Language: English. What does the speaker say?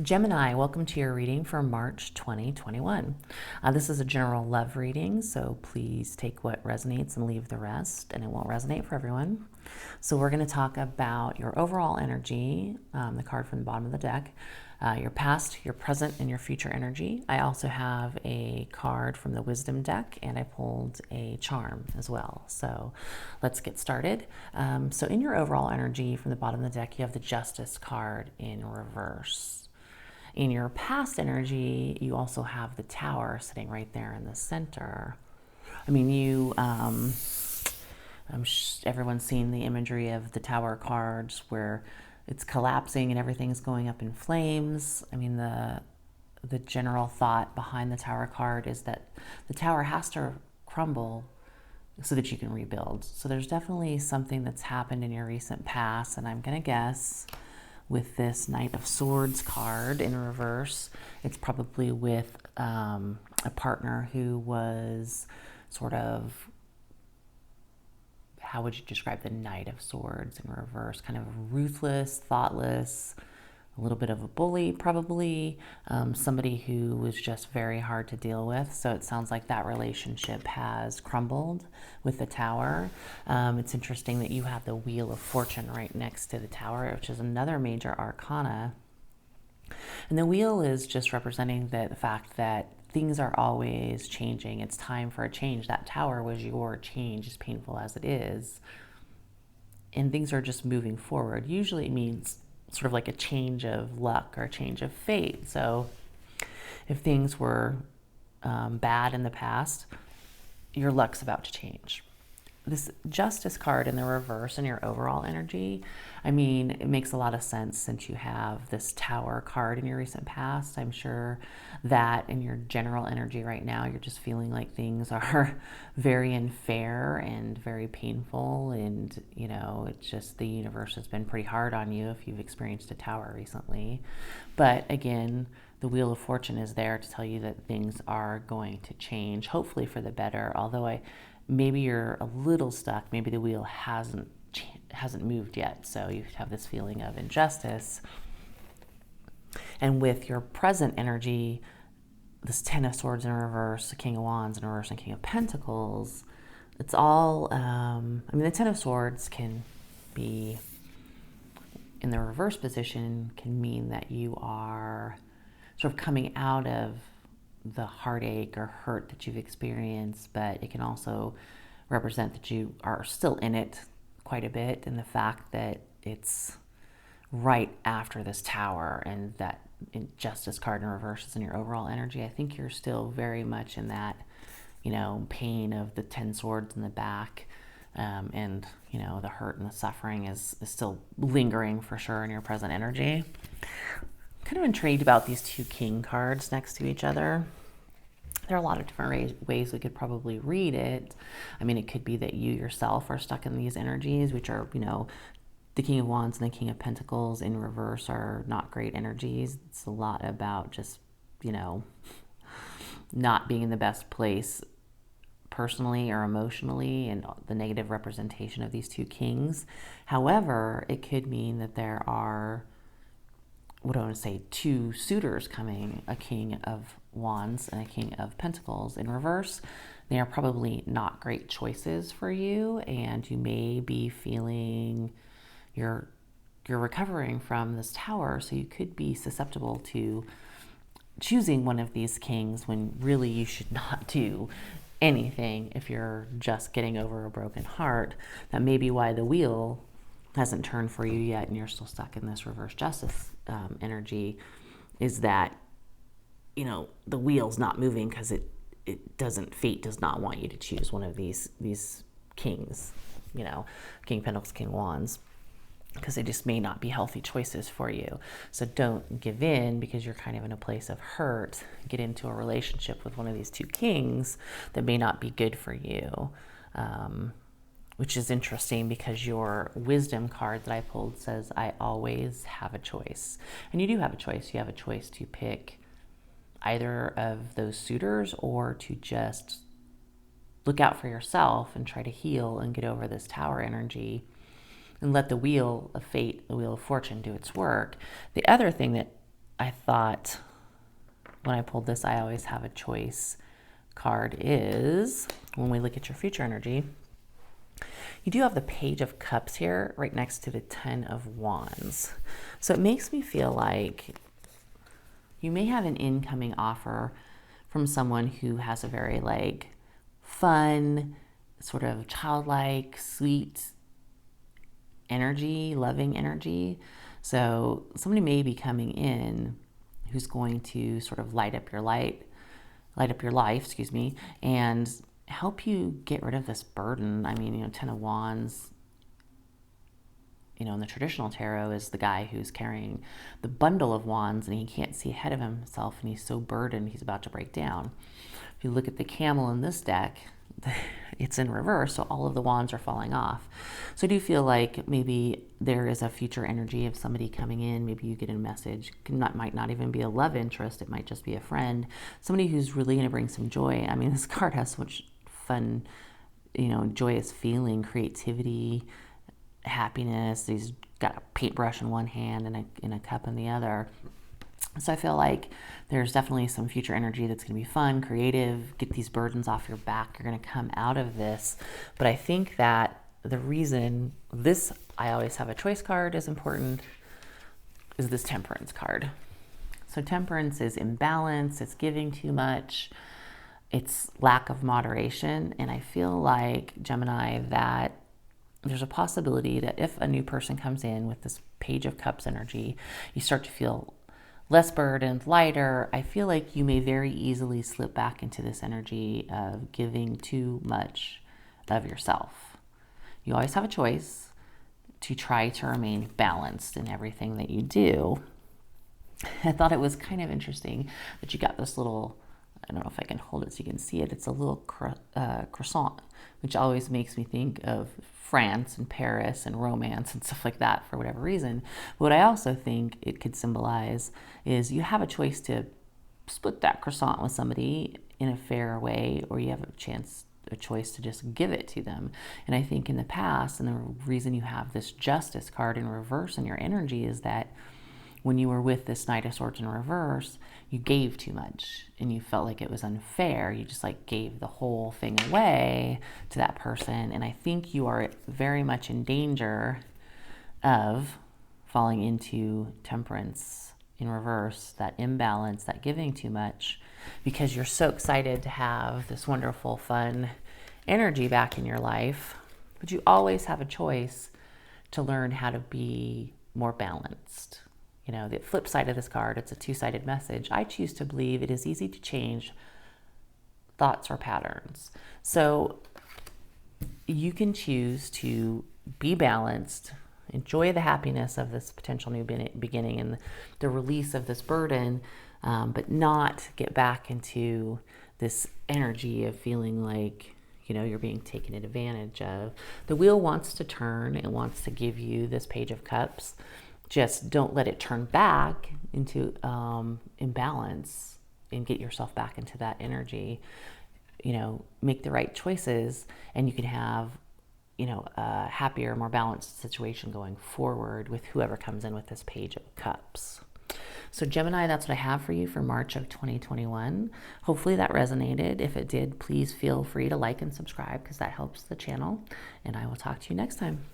Gemini, welcome to your reading for March 2021. This is a general love reading, so please take what resonates and leave the rest, and it won't resonate for everyone. So we're going to talk about your overall energy, the card from the bottom of the deck, your past, your present, and your future energy. I also have a card from the Wisdom deck, and I pulled a charm as well. So let's get started. So in your overall energy from the bottom of the deck, you have the Justice card in reverse. In your past energy, you also have the Tower sitting right there in the center. I mean, everyone's seen the imagery of the Tower cards where it's collapsing and everything's going up in flames. I mean, the general thought behind the Tower card is that the Tower has to crumble so that you can rebuild. So there's definitely something that's happened in your recent past, and I'm going to guess with this Knight of Swords card in reverse, it's probably with a partner who was sort of, how would you describe the Knight of Swords in reverse? Kind of ruthless, thoughtless, a little bit of a bully probably, somebody who was just very hard to deal with. So it sounds like that relationship has crumbled with the Tower. It's interesting that you have the Wheel of Fortune right next to the Tower, which is another major arcana. And the wheel is just representing the fact that things are always changing. It's time for a change. That Tower was your change, as painful as it is. And things are just moving forward. Usually it means sort of like a change of luck or a change of fate. So if things were bad in the past, your luck's about to change. This Justice card in the reverse in your overall energy, I mean, it makes a lot of sense since you have this Tower card in your recent past. I'm sure that in your general energy right now, you're just feeling like things are very unfair and very painful. And, you know, it's just the universe has been pretty hard on you if you've experienced a Tower recently. But again, the Wheel of Fortune is there to tell you that things are going to change, hopefully for the better. Although maybe you're a little stuck. Maybe the wheel hasn't moved yet. So you have this feeling of injustice. And with your present energy, this Ten of Swords in reverse, the King of Wands in reverse, and King of Pentacles, it's all, the Ten of Swords can be in the reverse position, can mean that you are sort of coming out of the heartache or hurt that you've experienced, but it can also represent that you are still in it quite a bit, and the fact that it's right after this Tower and that Justice card in reverse is in your overall energy. I think you're still very much in that, pain of the 10 swords in the back, and the hurt and the suffering is still lingering for sure in your present energy. Kind of intrigued about these two King cards next to each other. There are a lot of different ways we could probably read it. I mean, it could be that you yourself are stuck in these energies, which are, the King of Wands and the King of Pentacles in reverse are not great energies. It's a lot about just, not being in the best place personally or emotionally, and the negative representation of these two kings. However, it could mean that there are, two suitors coming, a King of Wands and a King of Pentacles in reverse. They are probably not great choices for you, and you may be feeling you're recovering from this Tower, so you could be susceptible to choosing one of these kings when really you should not do anything if you're just getting over a broken heart. That may be why the wheel hasn't turned for you yet and you're still stuck in this reverse justice energy, is that the wheel's not moving because fate does not want you to choose one of these kings, King of Pentacles, King of Wands, because they just may not be healthy choices for you. So don't give in because you're kind of in a place of hurt. Get into a relationship with one of these two kings that may not be good for you. Which is interesting because your Wisdom card that I pulled says, I always have a choice. And you do have a choice. You have a choice to pick either of those suitors or to just look out for yourself and try to heal and get over this Tower energy and let the wheel of fate, the wheel of fortune, do its work. The other thing that I thought when I pulled this, I always have a choice card is, when we look at your future energy, you do have the Page of Cups here right next to the Ten of Wands. So it makes me feel like you may have an incoming offer from someone who has a very like fun, sort of childlike, sweet energy, loving energy. So somebody may be coming in who's going to sort of light up your life, excuse me, and help you get rid of this burden. I mean, you know, Ten of Wands, you know, in the traditional tarot is the guy who's carrying the bundle of wands and he can't see ahead of himself and he's so burdened he's about to break down. If you look at the camel in this deck, it's in reverse, so all of the wands are falling off. So I do feel like maybe there is a future energy of somebody coming in. Maybe you get a message. Might not even be a love interest. It might just be a friend. Somebody who's really going to bring some joy. I mean, this card has so much fun, you know, joyous feeling, creativity, happiness. He's got a paintbrush in one hand and a cup in the other. So I feel like there's definitely some future energy that's going to be fun, creative, get these burdens off your back. You're going to come out of this. But I think that the reason this I always have a choice card is important is this Temperance card. So Temperance is imbalance, it's giving too much, it's lack of moderation. And I feel like, Gemini, that there's a possibility that if a new person comes in with this Page of Cups energy, you start to feel less burdened, lighter. I feel like you may very easily slip back into this energy of giving too much of yourself. You always have a choice to try to remain balanced in everything that you do. I thought it was kind of interesting that you got this little, I don't know if I can hold it so you can see it. It's a little croissant, which always makes me think of France and Paris and romance and stuff like that for whatever reason. But what I also think it could symbolize is you have a choice to split that croissant with somebody in a fair way, or you have a choice to just give it to them. And I think in the past, and the reason you have this Justice card in reverse in your energy is that when you were with this Knight of Swords in reverse, you gave too much and you felt like it was unfair. You just like gave the whole thing away to that person. And I think you are very much in danger of falling into Temperance in reverse, that imbalance, that giving too much, because you're so excited to have this wonderful, fun energy back in your life. But you always have a choice to learn how to be more balanced. You know, the flip side of this card, it's a two-sided message. I choose to believe it is easy to change thoughts or patterns. So you can choose to be balanced, enjoy the happiness of this potential new beginning and the release of this burden, but not get back into this energy of feeling like, you know, you're being taken advantage of. The wheel wants to turn. It wants to give you this Page of Cups. Just don't let it turn back into imbalance and get yourself back into that energy. You know, make the right choices and you can have, you know, a happier, more balanced situation going forward with whoever comes in with this Page of Cups. So Gemini, that's what I have for you for March of 2021. Hopefully that resonated. If it did, please feel free to like and subscribe because that helps the channel. And I will talk to you next time.